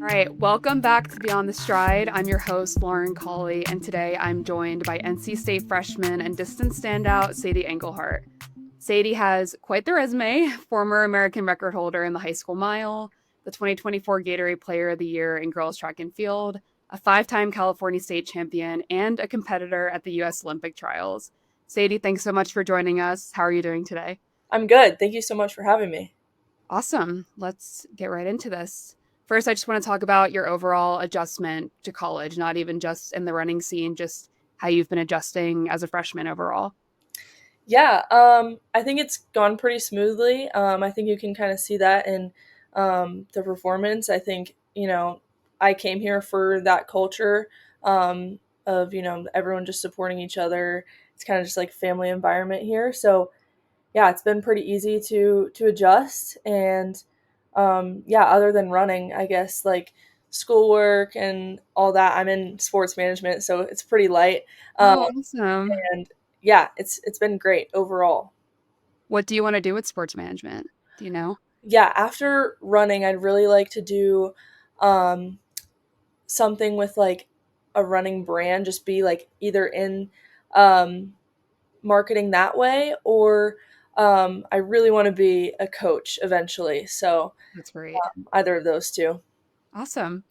All right, welcome back to Beyond the Stride. I'm your host, Lauren Cawley, and today I'm joined by NC State freshman and distance standout Sadie Engelhardt. Sadie has quite the resume, former American record holder in the high school mile, the 2024 Gatorade Player of the Year in girls track and field, a five-time California state champion, and a competitor at the U.S. Olympic trials. Sadie, thanks so much for joining us. How are you doing today? I'm good. Thank you so much for having me. Awesome. Let's get right into this. First, I just want to talk about your overall adjustment to college, not even just in the running scene, just how you've been adjusting as a freshman overall. Yeah, I think it's gone pretty smoothly. I think you can kind of see that in the performance. I think, I came here for that culture of, everyone just supporting each other. It's kind of just like family environment here. So, yeah, it's been pretty easy to adjust. And yeah, other than running, I guess like schoolwork and all that. I'm in sports management, so it's pretty light. Um, Oh, awesome. and yeah, it's been great overall. What do you want to do with sports management? Do you know? Yeah, after running, I'd really like to do um, something with like a running brand, just be like either in um, marketing that way or I really want to be a coach eventually. So That's great. either of those two. Awesome.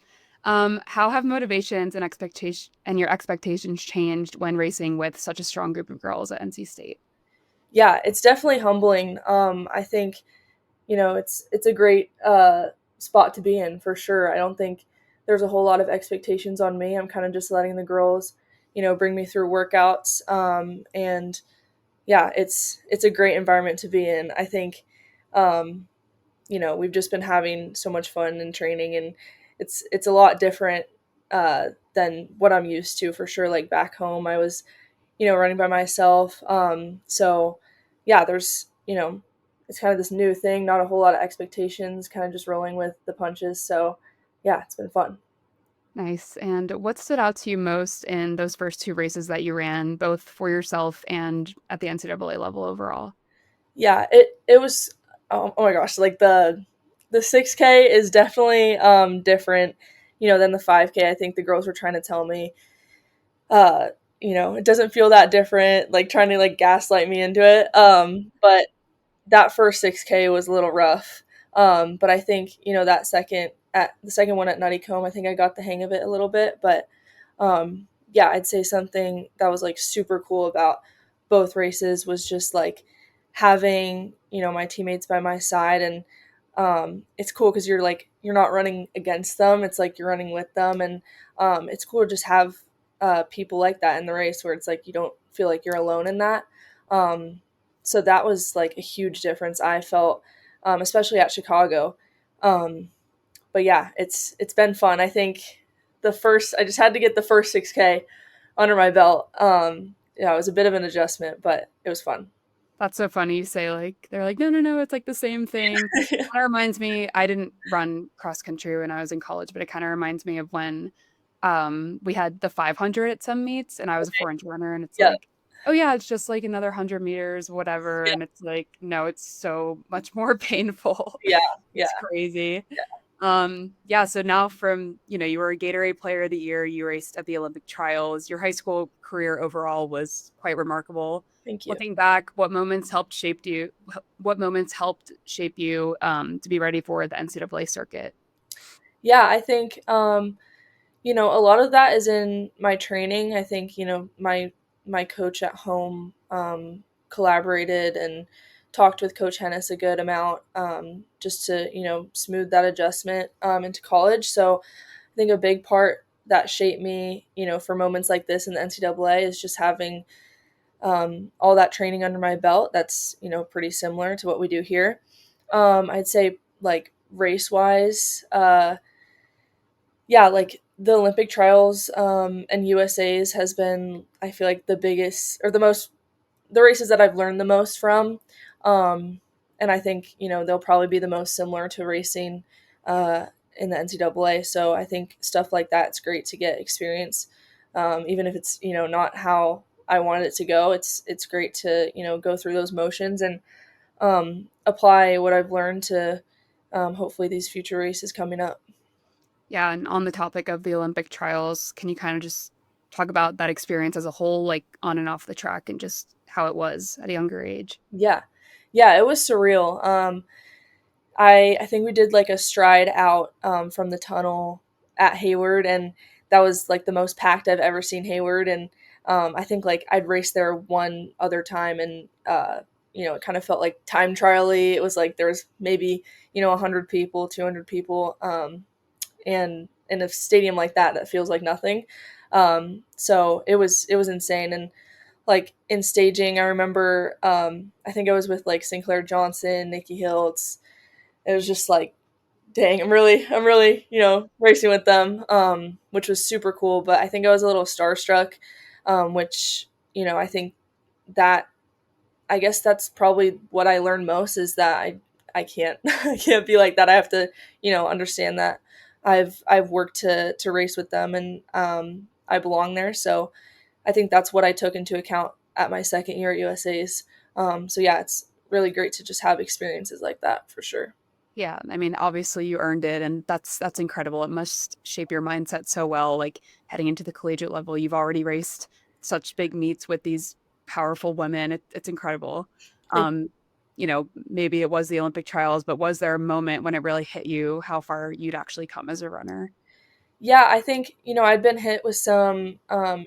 How have motivations and your expectations changed when racing with such a strong group of girls at NC State? Yeah, it's definitely humbling. I think it's a great spot to be in for sure. I don't think there's a whole lot of expectations on me. I'm kind of just letting the girls, bring me through workouts. And yeah, it's a great environment to be in. I think, um, we've just been having so much fun and training, and it's a lot different than what I'm used to for sure. Like back home, I was, running by myself. So yeah, there's, it's kind of this new thing, not a whole lot of expectations, kind of just rolling with the punches. So yeah, it's been fun. Nice. And what stood out to you most in those first two races that you ran, both for yourself and at the NCAA level overall? Yeah, it was oh my gosh, like the 6K is definitely different, than the 5K. I think the girls were trying to tell me uh it doesn't feel that different, like trying to like gaslight me into it. But that first 6K was a little rough. But I think, that second one at Nutty Comb, I think I got the hang of it a little bit. But yeah, I'd say something that was like super cool about both races was just like having, my teammates by my side. And it's cool because you're not running against them. It's like you're running with them. And it's cool to just have people like that in the race where it's like you don't feel like you're alone in that. Um, so that was like a huge difference I felt, especially at Chicago. Um, but yeah, it's been fun. I think I just had to get the first 6K under my belt. Yeah, it was a bit of an adjustment, but it was fun. That's so funny you say like they're like, no, no, no, it's like the same thing. Kind of reminds me, I didn't run cross country when I was in college, but it kind of reminds me of when we had the 500 at some meets and I was a 4-inch runner and it's Yeah, like, oh yeah, it's just like another 100 meters, whatever. yeah, And it's like, no, it's so much more painful. yeah, yeah, It's crazy. Yeah, so now from, you were a Gatorade Player of the Year, you raced at the Olympic trials. Your high school career overall was quite remarkable. thank you. Looking back, what moments helped shape you to be ready for the NCAA circuit? Yeah, I think a lot of that is in my training. I think, my coach at home collaborated and talked with Coach Henes a good amount, just to, smooth that adjustment into college. So I think a big part that shaped me, for moments like this in the NCAA is just having all that training under my belt. That's, pretty similar to what we do here. I'd say like race wise, yeah, like the Olympic trials and USA's has been, I feel like, the biggest or the races that I've learned the most from. Um, and I think, they'll probably be the most similar to racing uh, in the NCAA. So I think stuff like that, it's great to get experience. Even if it's, not how I wanted it to go, it's great to, go through those motions and apply what I've learned to hopefully these future races coming up. Yeah, and on the topic of the Olympic trials, can you kind of just talk about that experience as a whole, like on and off the track, and just how it was at a younger age? Yeah. Yeah, it was surreal. I think we did like a stride out from the tunnel at Hayward, and that was like the most packed I've ever seen Hayward. And I think like I'd raced there one other time, and it kind of felt like time trial-y. It was like there was maybe 100 people, 200 people, and in a stadium like that, that feels like nothing. So it was insane. And like in staging, I remember I think I was with like Sinclair Johnson, Nikki Hiltz. It was just like, dang, I'm really, racing with them, which was super cool. But I think I was a little starstruck, which, I think that, I guess that's probably what I learned most is that I can't, I can't be like that. I have to, understand that I've worked to race with them, and I belong there. So I think that's what I took into account at my second year at USA's. So yeah, it's really great to just have experiences like that for sure. Yeah, I mean, obviously you earned it, and that's incredible. It must shape your mindset so well, like heading into the collegiate level. You've already raced such big meets with these powerful women. It's incredible. Um, maybe it was the Olympic trials, but was there a moment when it really hit you how far you'd actually come as a runner? Yeah, I think, I'd been hit with some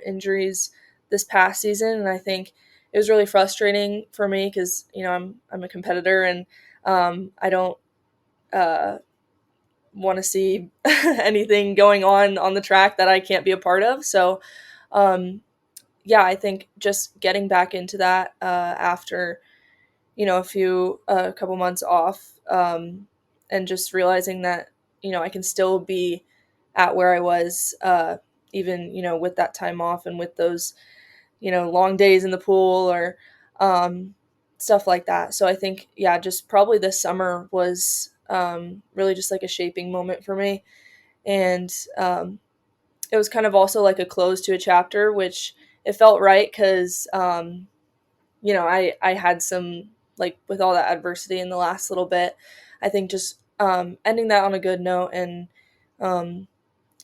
injuries this past season, and I think it was really frustrating for me because, I'm a competitor, and I don't uh, want to see anything going on the track that I can't be a part of. So, um, yeah, I think just getting back into that after, a couple months off, and just realizing that, I can still be at where I was, even, with that time off and with those, long days in the pool or um, stuff like that. So I think, yeah, just probably this summer was really just like a shaping moment for me. And it was kind of also like a close to a chapter, which it felt right because I had some, like, with all that adversity in the last little bit. I think just ending that on a good note, and um,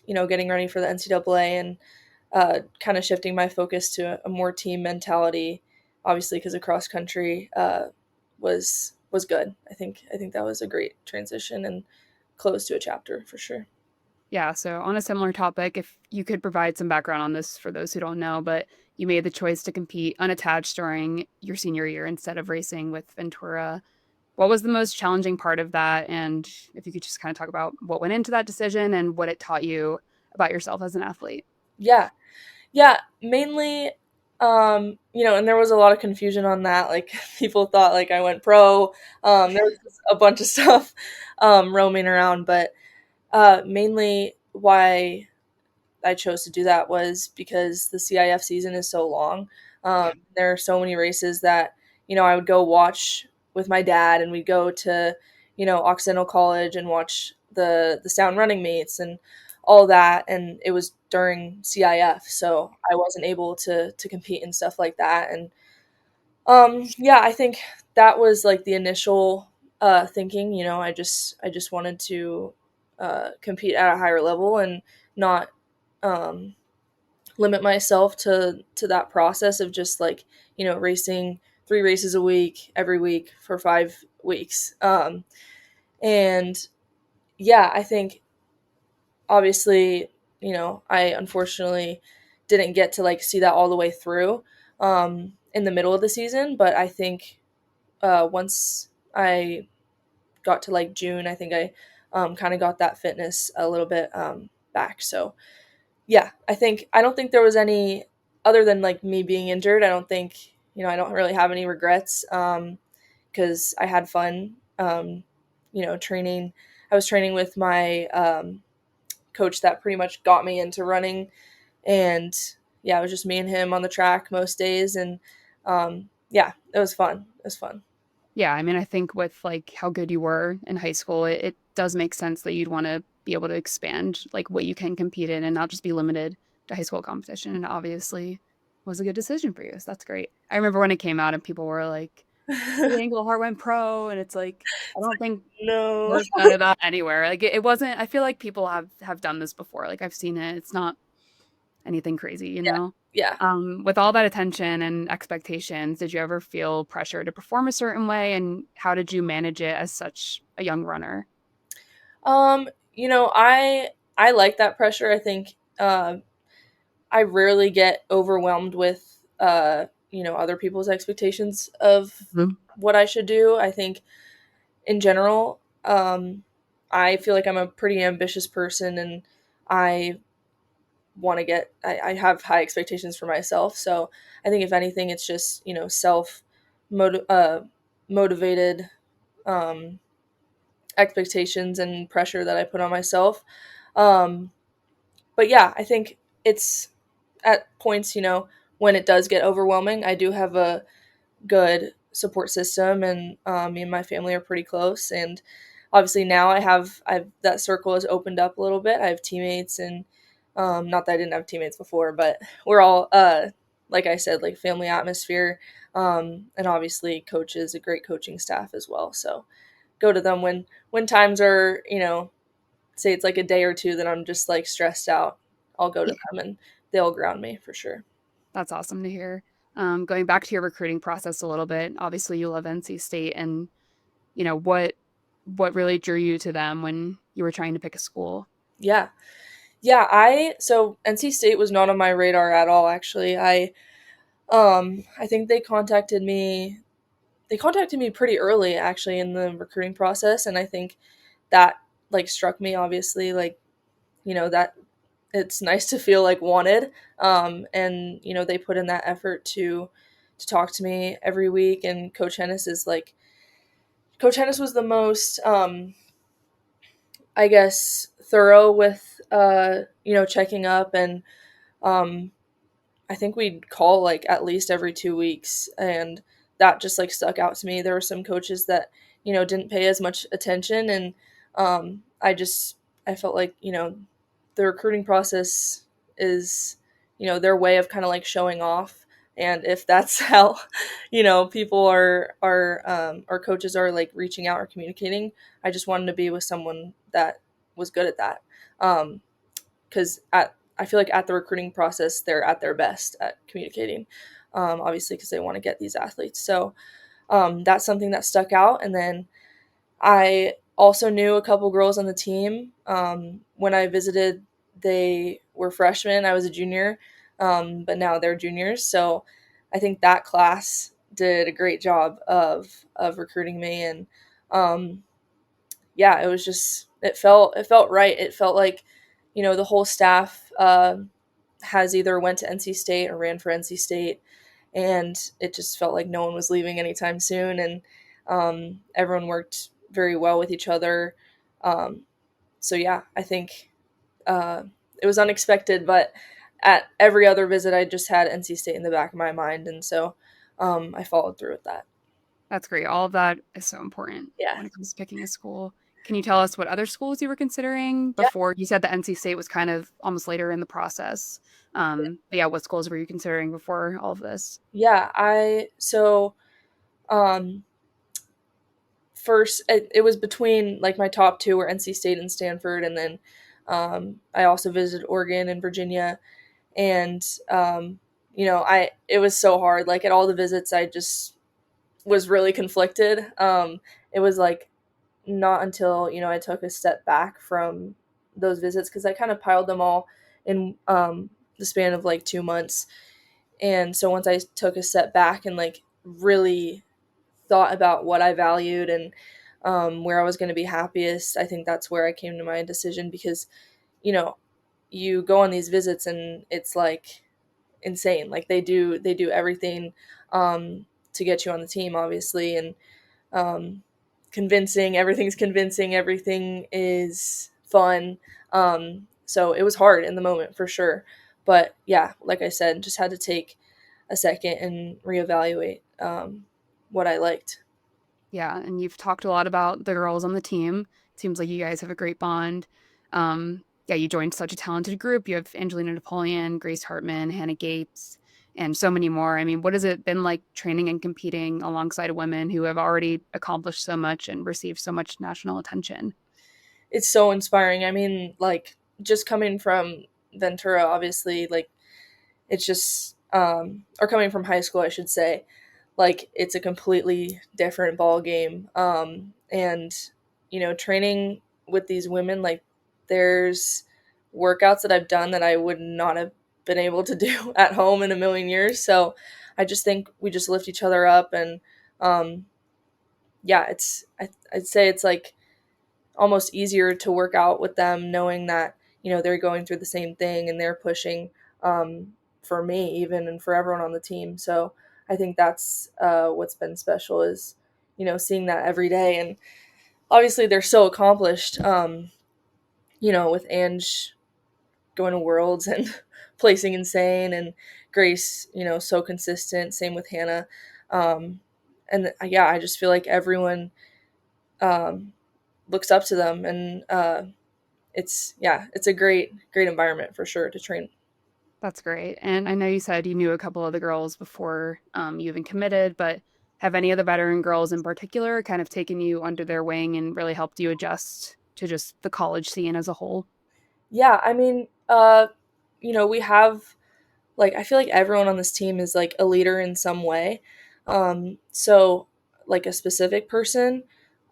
getting ready for the NCAA, and kind of shifting my focus to a more team mentality, obviously because of cross country, was good. I think that was a great transition and close to a chapter for sure. Yeah, so on a similar topic, if you could provide some background on this for those who don't know, but you made the choice to compete unattached during your senior year instead of racing with Ventura. What was the most challenging part of that? And if you could just kind of talk about what went into that decision and what it taught you about yourself as an athlete. Yeah, yeah, mainly, and there was a lot of confusion on that. Like people thought like I went pro. There was just a bunch of stuff roaming around, but mainly why I chose to do that was because the CIF season is so long. There are so many races that I would go watch with my dad, and we'd go to Occidental College and watch the sound running meets and all that. And it was during CIF, so I wasn't able to compete and stuff like that. And yeah, I think that was like the initial thinking. I just wanted to compete at a higher level and not um, limit myself to that process of just like racing 3 races a week every week for 5 weeks. And yeah, I think obviously I unfortunately didn't get to like see that all the way through in the middle of the season, but I think once I got to like June, I think I kind of got that fitness a little bit back. So yeah, I don't think there was any other than like me being injured. I don't think, I don't really have any regrets because I had fun, training. I was training with my coach that pretty much got me into running. And yeah, it was just me and him on the track most days. And yeah, it was fun. It was fun. Yeah, I mean, I think with like how good you were in high school, it does make sense that you'd want to be able to expand like what you can compete in and not just be limited to high school competition. And obviously was a good decision for you. So that's great. I remember when it came out and people were like, Sadie Engelhardt went pro, and it's like, I don't think No. there's none of that anywhere. Like it wasn't, I feel like people have done this before. Like I've seen it. It's not anything crazy, you Yeah. know? Yeah. With all that attention and expectations, did you ever feel pressure to perform a certain way? And how did you manage it as such a young runner? You know, I like that pressure. I think I rarely get overwhelmed with other people's expectations of Mhm. what I should do. I think in general, I feel like I'm a pretty ambitious person, and I I have high expectations for myself. So I think if anything, it's just, self motivated um, expectations and pressure that I put on myself. Um, but yeah, I think it's at points, when it does get overwhelming, I do have a good support system, and me and my family are pretty close. And obviously now I've that circle has opened up a little bit. I have teammates, and not that I didn't have teammates before, but we're all like I said, like family atmosphere, and obviously coaches, a great coaching staff as well. So go to them when times are, say it's like a day or two that I'm just like stressed out. I'll go to Yeah, them, and they'll ground me for sure. that's awesome to hear. Going back to your recruiting process a little bit, obviously you love NC State, and what really drew you to them when you were trying to pick a school? Yeah. Yeah, so NC State was not on my radar at all actually. I think they contacted me pretty early actually in the recruiting process, and I think that like struck me obviously, like, that it's nice to feel like wanted. And they put in that effort to talk to me every week, and Coach Hennis was the most I guess thorough with checking up, and um I think we'd call like at least every 2 weeks, and that just like stuck out to me. There were some coaches that didn't pay as much attention, and I felt like the recruiting process is their way of kind of like showing off, and if that's how people or coaches are like reaching out or communicating, I just wanted to be with someone that was good at that. Because at I feel like at the recruiting process, they're at their best at communicating, obviously, because they want to get these athletes. So that's something that stuck out. And then I also knew a couple girls on the team. When I visited, they were freshmen. I was a junior, but now they're juniors. So I think that class did a great job of recruiting me, and um, yeah, it was just it felt right. It felt like the whole staff has either went to NC State or ran for NC State, and it just felt like no one was leaving anytime soon, and everyone worked very well with each other. Um, so yeah, I think uh, it was unexpected, but at every other visit, I just had NC State in the back of my mind, and so I followed through with that. That's great. All of that is so important Yeah, when it comes to picking a school. Can you tell us what other schools you were considering yeah, before? You said the NC State was kind of almost later in the process. But yeah, what schools were you considering before all of this? yeah. I so um, first it was between like my top two were NC State and Stanford, and then I also visited Oregon and Virginia, and I it was so hard. Like at all the visits, I just was really conflicted. It was like not until I took a step back from those visits, because I kind of piled them all in the span of like 2 months, and so once I took a step back and like really thought about what I valued, and where I was going to be happiest, I think that's where I came to my decision, because you know you go on these visits and it's like insane. Like they do everything to get you on the team, obviously, and um, everything's convincing, everything is fun. So it was hard in the moment for sure, but yeah, like I said, just had to take a second and reevaluate what I liked. Yeah, and you've talked a lot about the girls on the team. Seems like you guys have a great bond. Yeah, you joined such a talented group. You have Angelina Napoleon, Grace Hartman, Hannah Gates, and so many more. I mean, what has it been like training and competing alongside women who have already accomplished so much and received so much national attention? It's so inspiring. I mean, like, just coming from Ventura, obviously, like, it's just, or coming from high school, I should say, like, it's a completely different ball game. And, training with these women, like, there's workouts that I've done that I would not have been able to do at home in a million years. So I just think we just lift each other up. And, um, yeah, I'd say it's like almost easier to work out with them knowing that, they're going through the same thing and they're pushing, for me even, and for everyone on the team. So I think that's what's been special is, seeing that every day. And obviously they're so accomplished, with Ange going to Worlds and placing insane, and Grace, so consistent. Same with Hannah. Um, and yeah, I just feel like everyone um, looks up to them, and it's a great environment for sure to train. That's great. And I know you said you knew a couple of the girls before you even committed, but have any of the veteran girls in particular kind of taken you under their wing and really helped you adjust to just the college scene as a whole? Yeah, I mean, we have, like, I feel like everyone on this team is like a leader in some way. So like a specific person,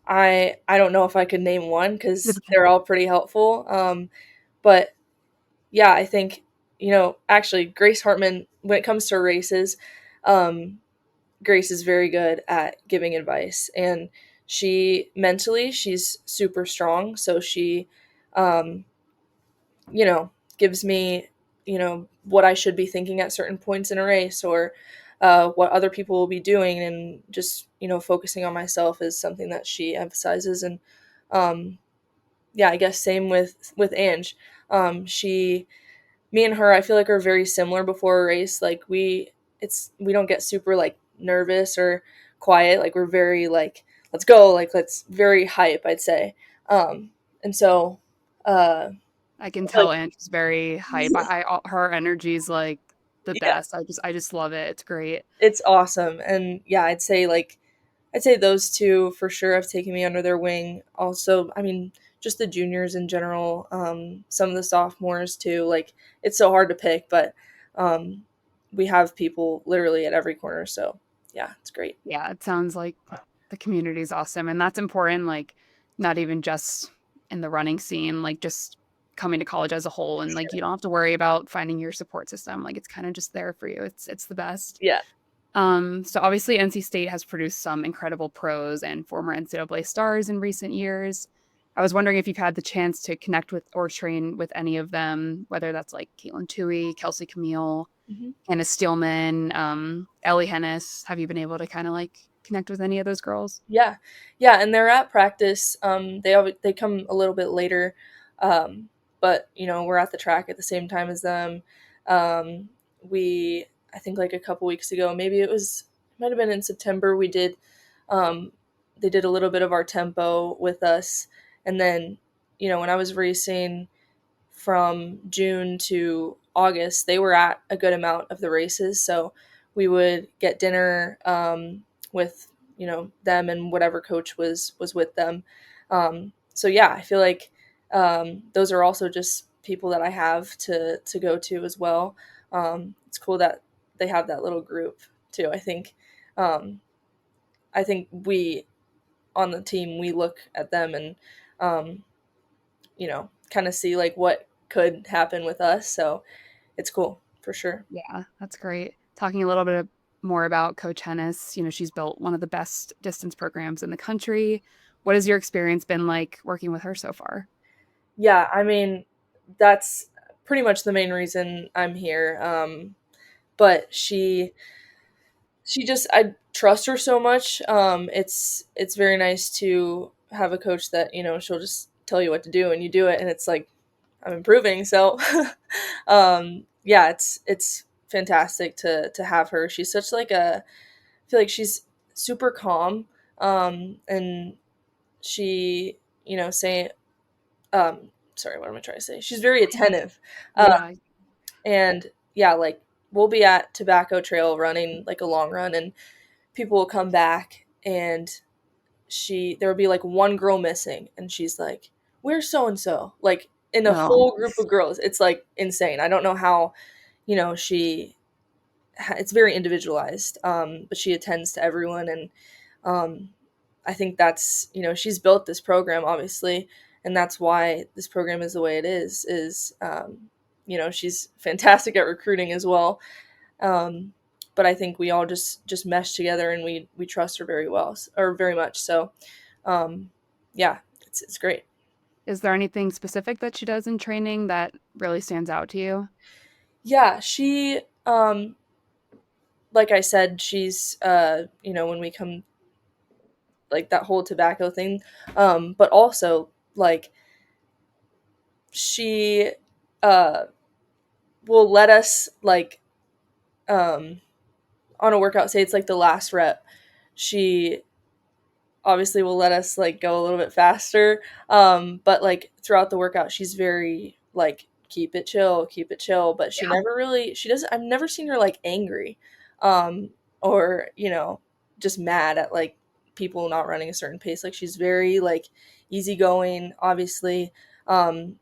I don't know if I could name one because they're all pretty helpful. But yeah, I think, actually Grace Hartman, when it comes to races, um, Grace is very good at giving advice, and she's super strong. So she, um, gives me, what I should be thinking at certain points in a race, or what other people will be doing, and just, focusing on myself is something that she emphasizes. And um, yeah, I guess same with Ange. She Me and her, I feel like, are very similar before a race. Like, we don't get super like nervous or quiet. Like, we're very like, let's go, like, let's very hype, I'd say. And so uh I can like tell Angie's very hype. Her energy's like the yeah, best. I just love it. It's great. it's awesome. And yeah, I'd say those two for sure have taken me under their wing. Also, I mean, just the juniors in general, some of the sophomores too. Like, it's so hard to pick, but um, we have people literally at every corner. So yeah, it's great. Yeah, it sounds like the community is awesome. And that's important, like not even just in the running scene, like just coming to college as a whole. And like you don't have to worry about finding your support system. Like it's kind of just there for you. It's the best. Yeah. So obviously NC State has produced some incredible pros and former NCAA stars in recent years. I was wondering if you've had the chance to connect with or train with any of them, whether that's like Caitlin Tui, Kelsey Camille, Mhm. Hannah Steelman, Ellie Hennis. Have you been able to kind of like connect with any of those girls? Yeah, yeah, and they're at practice. They come a little bit later, um, but we're at the track at the same time as them. We I think like a couple weeks ago, maybe it might have been in September. Um, they did a little bit of our tempo with us, and then when I was racing from June to August, they were at a good amount of the races. So we would get dinner with them and whatever coach was with them. So yeah, I feel like those are also just people that I have to go to as well. It's cool that they have that little group too. Um, I think we on the team, we look at them and um, kind of see like what could happen with us. So it's cool for sure. Yeah, that's great. Talking a little bit more about Coach Hennis, she's built one of the best distance programs in the country. What has your experience been like working with her so far? Yeah, I mean, that's pretty much the main reason I'm here. But she just, I trust her so much. It's very nice to have a coach that she'll just tell you what to do and you do it, and it's like I'm improving. So yeah, it's fantastic to have her. She's such like I feel like she's super calm, and she, say, sorry, what am I trying to say? She's very attentive, uh, Yeah, and yeah, like we'll be at Tobacco Trail running like a long run, and people will come back, and there would be like one girl missing, and she's like, "Where's so and so?" Like in a Oh, whole group of girls. It's like insane. I don't know how, she it's very individualized, but she attends to everyone, and um, I think that's, she's built this program obviously, and that's why this program is the way it is, she's fantastic at recruiting as well. Um, but I think we all just mesh together, and we trust her very well, or very much. So, um, yeah, it's great. is there anything specific that she does in training that really stands out to you? Yeah, she, like I said, she's, when we come, like that whole tobacco thing, but also like she, uh, will let us like, on a workout, say it's like the last rep, she obviously will let us like go a little bit faster, but like throughout the workout she's very like, keep it chill, but she Yeah. never really, she doesn't, I've never seen her like angry, um or just mad at like people not running a certain pace. Like she's very like easygoing, obviously, um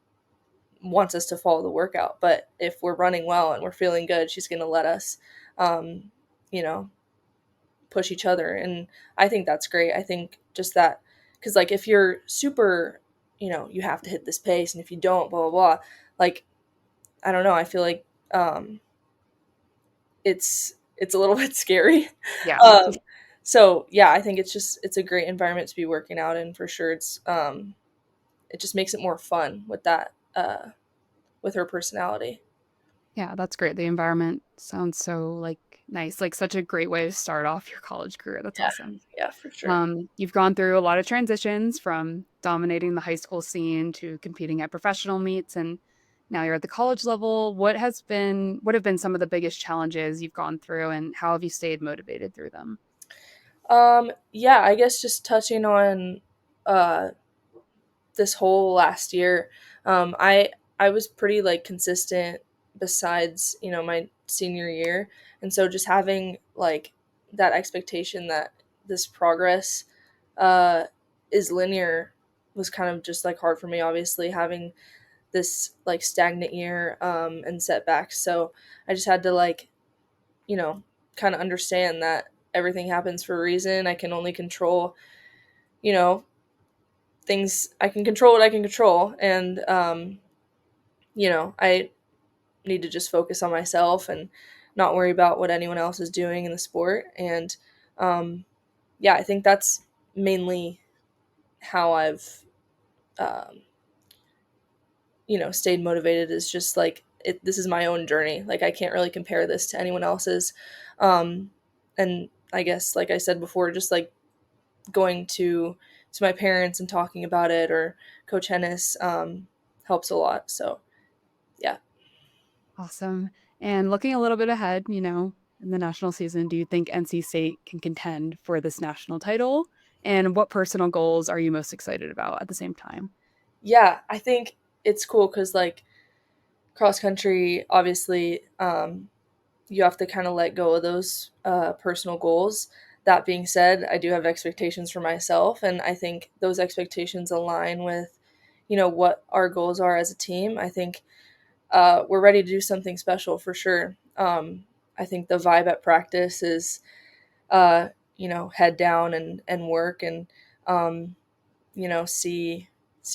wants us to follow the workout, but if we're running well and we're feeling good, she's going to let us, um you know push each other. And I think that's great. I think just that, because like if you're super, you have to hit this pace, and if you don't, blah blah blah, like I don't know, I feel like, it's a little bit scary. Yeah. um so yeah, I think it's a great environment to be working out in, for sure. It just makes it more fun with that, with her personality. Yeah, that's great. The environment sounds so like nice, like such a great way to start off your college career. That's Yeah, awesome. yeah, for sure. You've gone through a lot of transitions from dominating the high school scene to competing at professional meets, and now you're at the college level. What have been some of the biggest challenges you've gone through, and how have you stayed motivated through them? Yeah, I guess just touching on, uh this whole last year, I was pretty like consistent besides, my senior year. And so just having like that expectation that this progress, uh is linear, was kind of just like hard for me, obviously, having this like stagnant year, and setbacks. So I just had to like, you know kind of understand that everything happens for a reason. I can only control, you know things. I can control what I can control, and I need to just focus on myself and not worry about what anyone else is doing in the sport. And um, yeah, I think that's mainly how I've, um, stayed motivated, is just like this is my own journey. Like I can't really compare this to anyone else's. Um, and I guess, like I said before, just like going to my parents and talking about it, or Coach Henes, helps a lot. So yeah. Awesome. And looking a little bit ahead, in the national season, do you think NC State can contend for this national title? And what personal goals are you most excited about at the same time? Yeah, I think it's cool because like cross country, obviously, you have to kind of let go of those, personal goals. That being said, I do have expectations for myself, and I think those expectations align with, what our goals are as a team. I think, we're ready to do something special, for sure. I think the vibe at practice is, head down and work, and, um, see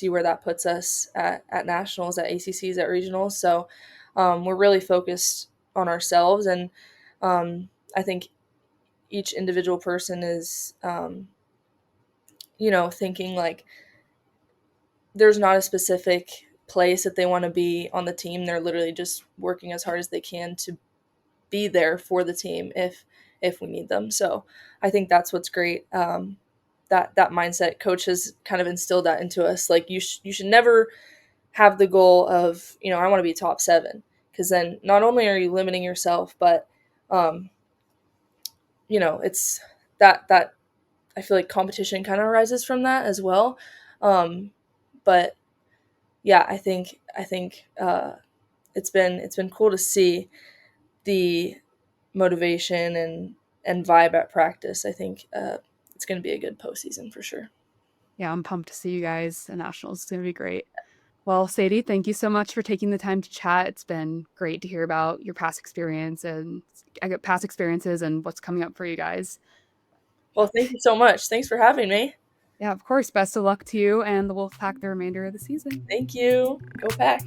where that puts us at nationals, at ACCs, at regionals. So, we're really focused on ourselves, and, I think each individual person is, thinking like there's not a specific place that they want to be on the team. They're literally just working as hard as they can to be there for the team if we need them. So I think that's what's great. That mindset, coach has kind of instilled that into us. Like you should never have the goal of, I want to be top 7, because then not only are you limiting yourself, but, um, it's that I feel like competition kind of arises from that as well. But yeah, I think it's been cool to see the motivation and vibe at practice, I think it's going to be a good postseason for sure. Yeah, I'm pumped to see you guys at Nationals. It's going to be great. Well, Sadie, thank you so much for taking the time to chat. It's been great to hear about your past experiences and what's coming up for you guys. Well, thank you so much. Thanks for having me. Yeah, of course. Best of luck to you and the Wolfpack the remainder of the season. Thank you. Go Pack.